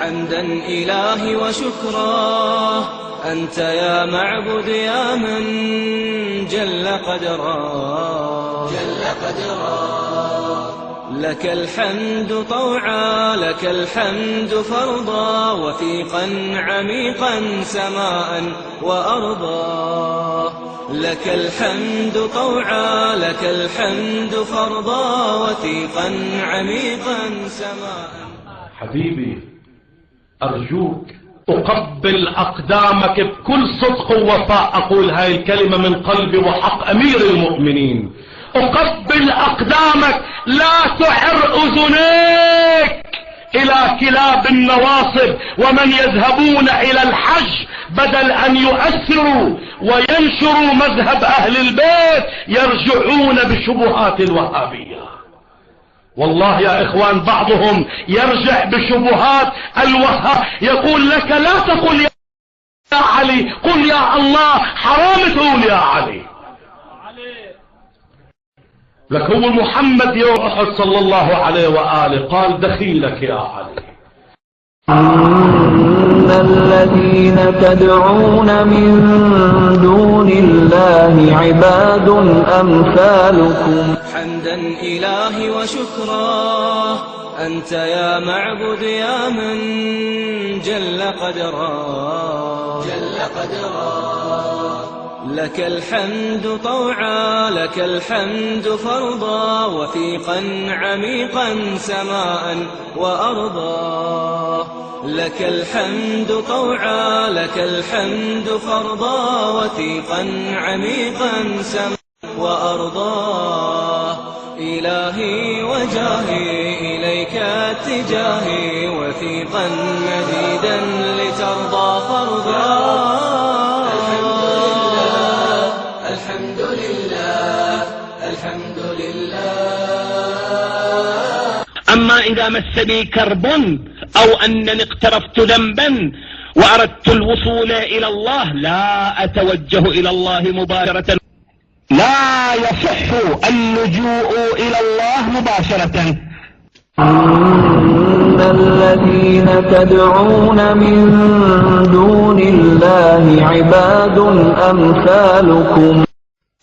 حمدا إلهي وشكرا، أنت يا معبد يا من جل قدرا. لك الحمد طوعا، لك الحمد فرضا، وثيقا عميقا سماء وأرضا. لك الحمد طوعا، لك الحمد فرضا، وثيقا عميقا سماء. حبيبي أرجوك أقبل أقدامك بكل صدق ووفاء، أقول هاي الكلمة من قلبي وحق أمير المؤمنين. أقبل أقدامك، لا تعر أذنيك إلى كلاب النواصب ومن يذهبون إلى الحج بدل أن يؤثروا وينشروا مذهب أهل البيت يرجعون بشبهات الوهابية. والله يا إخوان بعضهم يرجع بشبهات الوهاب، يقول لك لا تقل يا علي، قل يا الله، حرام تقول يا علي. لك هو محمد يوم أحد صلى الله عليه وآله قال دخيلك يا علي. إن الذين تدعون من دون الله عباد أمثالكم. حمدا إلهي وشكرا، أنت يا معبد يا من جل قدرا. لك الحمد طوعا، لك الحمد فرضا، وثيقا عميقا سماء وأرضا. لك الحمد طوعا، لك الحمد فرضا، وثيقا عميقا سماء وأرضا. إلهي وجاهي إليك اتجاهي، وثيقا مديدا لترضى فرضا. الحمد لله الحمد لله. أما إذا مسني كرب أو أنني اقترفت ذنبا وأردت الوصول إلى الله لا أتوجه إلى الله مباشرة، لا يصح اللجوء إلى الله مباشرة. إن الذين تدعون من دون الله عباد أمثالكم.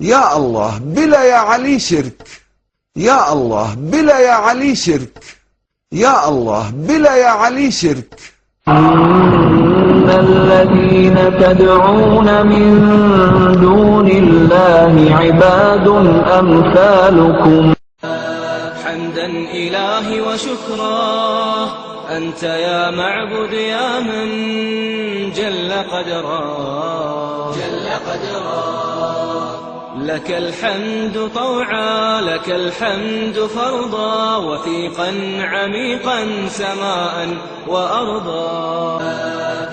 يا الله بلا يا علي شرك، يا الله بلا يا علي شرك، يا الله بلا يا علي شرك. إن الذين تدعون من دون الله عباد أمثالكم. حمدا إلهي وشكرا، أنت يا معبد يا من جل قدرا. لك الحمد طوعا، لك الحمد فرضا، وثيقا عميقا سماء وأرضا.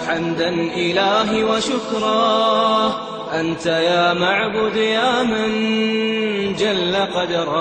حمدا إلهي وشكرا، أنت يا معبد يا من جل قدرا.